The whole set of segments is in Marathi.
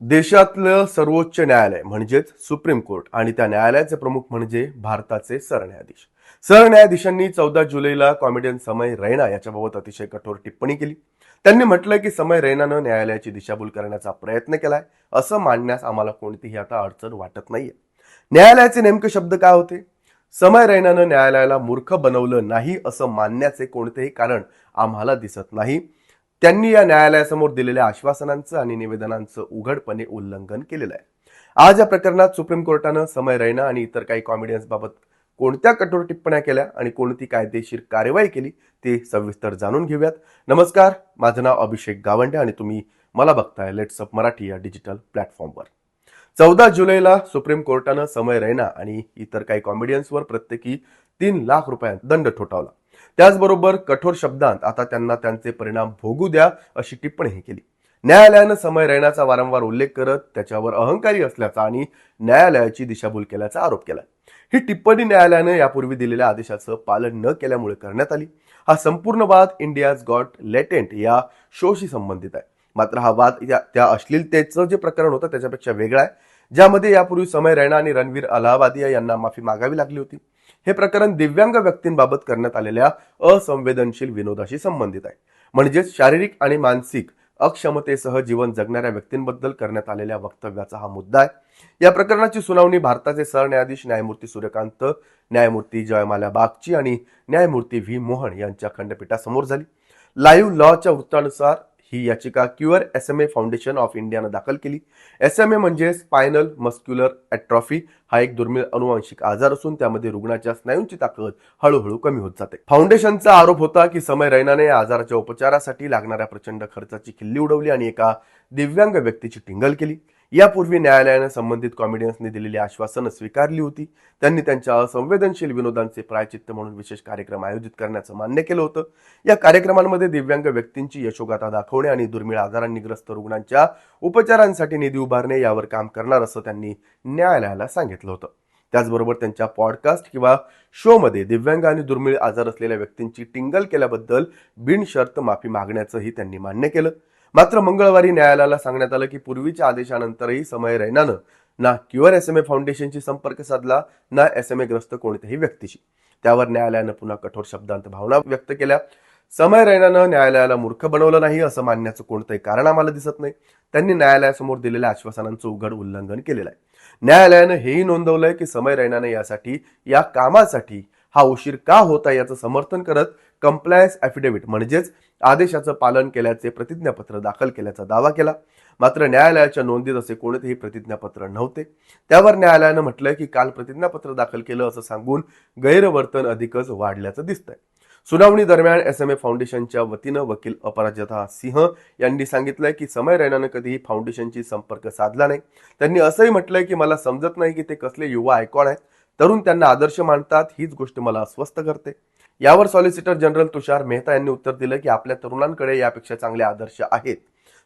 देशातलं सर्वोच्च न्यायालय म्हणजेच सुप्रीम कोर्ट आणि त्या न्यायालयाचे प्रमुख म्हणजे भारताचे सरन्यायाधीश. सरन्यायाधीशांनी 14 जुलैला कॉमेडियन समय रैना याच्याबाबत अतिशय कठोर टिप्पणी केली. त्यांनी म्हटलंय की समय रैनानं न्यायालयाची दिशाभूल करण्याचा प्रयत्न केलाय, असं मांडण्यास आम्हाला कोणतीही आता अडचण वाटत नाहीये. न्यायालयाचे नेमके शब्द काय होते? समय रैनानं न्यायालयाला मूर्ख बनवलं नाही असं मानण्याचे कोणतेही कारण आम्हाला दिसत नाही. त्यांनी या न्यायालयासमोर दिलेल्या आश्वासनांचं आणि निवेदनांचं उघडपणे उल्लंघन केलेलं आहे. आज या प्रकरणात सुप्रीम कोर्टानं समय रैना आणि इतर काही कॉमेडियन्स बाबत कोणत्या कठोर टिप्पण्या केल्या आणि कोणती कायदेशीर कार्यवाही केली ते सविस्तर जाणून घेऊयात. नमस्कार, माझं नाव अभिषेक गावंडे आणि तुम्ही मला बघताय लेट्स अप मराठी या डिजिटल प्लॅटफॉर्मवर. 14 जुलैला सुप्रीम कोर्टानं समय रैना आणि इतर काही कॉमेडियन्सवर प्रत्येकी 3 लाख रुपयांचा दंड ठोठावला. त्याचबरोबर कठोर शब्दांत आता त्यांना त्यांचे परिणाम भोगू द्या अशी टिप्पणीही केली. न्यायालयानं समय रैनाचा वारंवार उल्लेख करत त्याच्यावर अहंकारी असल्याचा आणि न्यायालयाची दिशाभूल केल्याचा आरोप केला. ही टिप्पणी न्यायालयानं यापूर्वी दिलेल्या आदेशाचं पालन न केल्यामुळे करण्यात आली. हा संपूर्ण वाद इंडियाज गॉट लेटेंट या शोशी संबंधित आहे. मात्र हा वाद त्या अश्लीलतेचं जे प्रकरण होतं त्याच्यापेक्षा वेगळा आहे, ज्यामध्ये यापूर्वी समय रैना आणि रणवीर अलाहाबादिया यांना माफी मागावी लागली होती. हे प्रकरण दिव्यांग व्यक्तींबाबत करण्यात आलेल्या असंवेदनशील विनोदाशी संबंधित आहे. म्हणजेच शारीरिक आणि मानसिक अक्षमतेसह जीवन जगणाऱ्या व्यक्तींबद्दल करण्यात आलेल्या वक्तव्याचा हा मुद्दा आहे. या प्रकरणाची सुनावणी भारताचे सरन्यायाधीश न्यायमूर्ती सूर्यकांत, न्यायमूर्ती जयमाल्या बागची आणि न्यायमूर्ती व्ही मोहन यांच्या खंडपीठासमोर झाली. लाईव्ह लॉच्या वृत्तानुसार ही याचिका क्युअर SMA फाउंडेशन ऑफ इंडियानं दाखल केली. SMA म्हणजे स्पायनल मस्क्युलर ॲट्रॉफी. हा एक दुर्मिळ अनुवांशिक आजार असून त्यामध्ये रुग्णाच्या स्नायूंची ताकद हळूहळू कमी होत जाते. फाउंडेशनचा आरोप होता की समय रैनाने या आजाराच्या उपचारासाठी लागणाऱ्या प्रचंड खर्चाची खिल्ली उडवली आणि एका दिव्यांग व्यक्तीची टिंगल केली. यापूर्वी न्यायालयानं संबंधित कॉमेडियन्सनी दिलेली आश्वासनं स्वीकारली होती. त्यांनी त्यांच्या असंवेदनशील विनोदांचे प्रायचित्त म्हणून विशेष कार्यक्रम आयोजित करण्याचं मान्य केलं होतं. या कार्यक्रमांमध्ये दिव्यांग व्यक्तींची यशोगाथा दाखवणे आणि दुर्मिळ आजारांनी ग्रस्त रुग्णांच्या उपचारांसाठी निधी उभारणे यावर काम करणार असं त्यांनी न्यायालयाला सांगितलं होतं. त्याचबरोबर त्यांच्या पॉडकास्ट किंवा शोमध्ये दिव्यांग आणि दुर्मिळ आजार असलेल्या व्यक्तींची टिंगल केल्याबद्दल बिनशर्त माफी मागण्याचंही त्यांनी मान्य केलं. मात्र मंगळवारी न्यायालयाला सांगण्यात आलं की पूर्वीच्या आदेशानंतरही समय रैनानं ना क्युअर SMA फाउंडेशनशी संपर्क साधला ना SMA ग्रस्त कोणत्याही व्यक्तीशी. त्यावर न्यायालयानं पुन्हा कठोर शब्दांत भावना व्यक्त केल्या. समय रैनानं न्यायालयाला मूर्ख बनवलं नाही असं मानण्याचं कोणतंही कारण आम्हाला दिसत नाही. त्यांनी न्यायालयासमोर दिलेल्या आश्वासनांचं उघड उल्लंघन केलेलं आहे. न्यायालयानं हेही नोंदवलंय की समय रैनाने या कामासाठी हा उशीर का होता याचं समर्थन करत कंप्लायन्स ॲफिडेव्हिट म्हणजेच आदेशाचं पालन केल्याचे प्रतिज्ञापत्र दाखल केल्याचा दावा केला. मात्र न्यायालयाच्या नोंदीत असे कोणतेही प्रतिज्ञापत्र नव्हते. त्यावर न्यायालयानं म्हटलंय की काल प्रतिज्ञापत्र दाखल केलं असं सांगून गैरवर्तन अधिकच वाढल्याचं दिसतंय. सुनावणी दरम्यान SMA फाउंडेशनच्या वतीनं वकील अपराजिता सिंह यांनी सांगितलंय की समय रैनानं कधीही फाउंडेशनशी संपर्क साधला नाही. त्यांनी असंही म्हटलंय की मला समजत नाही की ते कसले युवा आयकॉन आहेत, तरुण त्यांना आदर्श मानतात, हीच गोष्ट मला अस्वस्थ करते. यावर सॉलिसिटर जनरल तुषार मेहता यांनी उत्तर दिलं की आपल्या तरुणांकडे यापेक्षा चांगले आदर्श आहेत.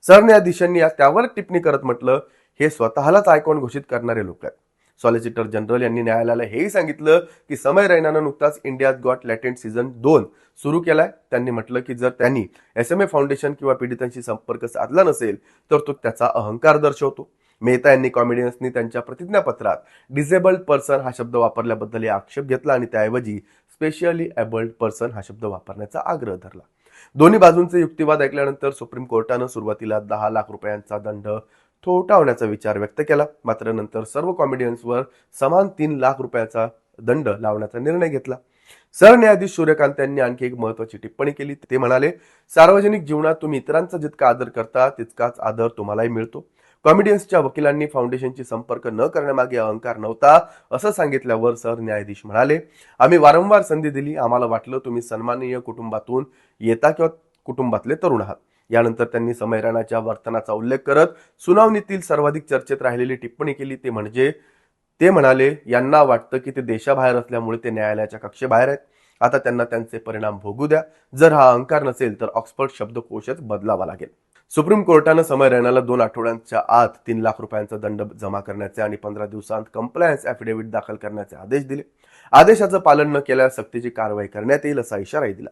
सरन्यायाधीशांनी त्यावर टिप्पणी करत म्हटलं, हे स्वतःलाच आयकॉन घोषित करणारे लोक आहेत. सॉलिसिटर जनरल यांनी न्यायालयाला हेही सांगितलं की समय रैनानं नुकताच इंडियाज गॉट लेटेंट सीझन 2 सुरू केलाय. त्यांनी म्हटलं की जर त्यांनी SMA फाउंडेशन किंवा पीडितांशी संपर्क साधला नसेल तर तो त्याचा अहंकार दर्शवतो. मेहता यांनी कॉमेडियन्सनी त्यांच्या प्रतिज्ञापत्रात डिसेबल्ड पर्सन हा शब्द वापरल्याबद्दल आक्षेप घेतला आणि त्याऐवजी स्पेशली एबल्ड पर्सन हा शब्द वापरण्याचा आग्रह धरला. दोन्ही बाजूंचे युक्तिवाद ऐकल्यानंतर सुप्रीम कोर्टानं सुरुवातीला 10 लाख रुपयांचा दंड ठोठावण्याचा विचार व्यक्त केला. मात्र नंतर सर्व कॉमेडियन्सवर समान 3 लाख रुपयाचा दंड लावण्याचा निर्णय घेतला. सरन्यायाधीश सूर्यकांत यांनी आणखी एक महत्वाची टिप्पणी केली. ते म्हणाले, सार्वजनिक जीवनात तुम्ही इतरांचा जितका आदर करता तितकाच आदर तुम्हालाही मिळतो. कॉमेडियन्सच्या वकिलांनी फाउंडेशनशी संपर्क न करण्यामागे अहंकार नव्हता असं सांगितल्यावर सरन्यायाधीश म्हणाले, आम्ही वारंवार संधी दिली. आम्हाला वाटलं तुम्ही सन्माननीय कुटुंबातून येता किंवा कुटुंबातले तरुण आहात. यानंतर त्यांनी समय रैनाच्या वर्तनाचा उल्लेख करत सुनावणीतील सर्वाधिक चर्चेत राहिलेली टिप्पणी केली. ते म्हणाले, यांना वाटतं की ते देशाबाहेर असल्यामुळे ते न्यायालयाच्या कक्षेबाहेर आहेत. आता त्यांना त्यांचे परिणाम भोगू द्या. जर हा अहंकार नसेल तर ऑक्सफर्ड शब्दकोशच बदलावा लागेल. सुप्रीम कोर्टानं समय रैनाला 2 आठवड्यांच्या आत 3 लाख रुपयांचा दंड जमा करण्याचे आणि 15 दिवसांत कंप्लायन्स ॲफिडेव्हिट दाखल करण्याचे आदेश दिले. आदेशाचं पालन न केल्यास सक्तीची कारवाई करण्यात येईल असा इशाराही दिला.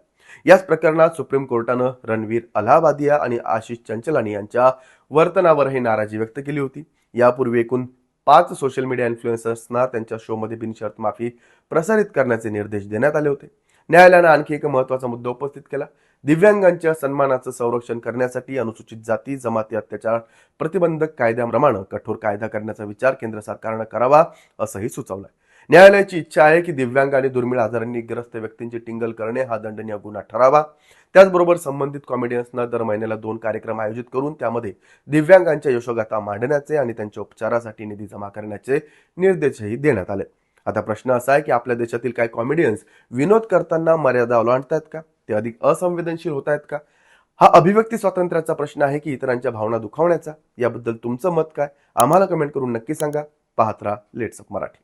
याच प्रकरणात सुप्रीम कोर्टानं रणवीर अलाहाबादिया आणि आशिष चंचलानी यांच्या वर्तनावरही नाराजी व्यक्त केली होती. यापूर्वी एकूण 5 सोशल मीडिया इन्फ्लुएन्सर्सना त्यांच्या शोमध्ये बिनशर्त माफी प्रसारित करण्याचे निर्देश देण्यात आले होते. न्यायालयानं आणखी एक महत्त्वाचा मुद्दा उपस्थित केला. दिव्यांगांच्या सन्मानाचं संरक्षण करण्यासाठी अनुसूचित जाती जमाती अत्याचार प्रतिबंधक कायद्याप्रमाणे कठोर कायदा करण्याचा विचार केंद्र सरकारनं करावा असंही सुचवलंय. न्यायालयाची इच्छा आहे की दिव्यांग आणि दुर्मिळ आजारांनी ग्रस्त व्यक्तींची टिंगल करणे हा दंडनीय गुन्हा ठरावा. त्याचबरोबर संबंधित कॉमेडियन्सना दर महिन्याला 2 कार्यक्रम आयोजित करून त्यामध्ये दिव्यांगांच्या यशोगाथा मांडण्याचे आणि त्यांच्या उपचारासाठी निधी जमा करण्याचे निर्देशही देण्यात आले. आता प्रश्न असा आहे की आपल्या देशातील काही कॉमेडियन्स विनोद करताना मर्यादा ओलांडतायत का? ते अधिक असंवेदनशील होत आहेत का? हा अभिव्यक्ती स्वातंत्र्याचा प्रश्न आहे की इतरांच्या भावना दुखावण्याचा? याबद्दल तुमचं मत काय? आम्हाला कमेंट करून नक्की सांगा. पाहत राहा लेट्स अप मराठी.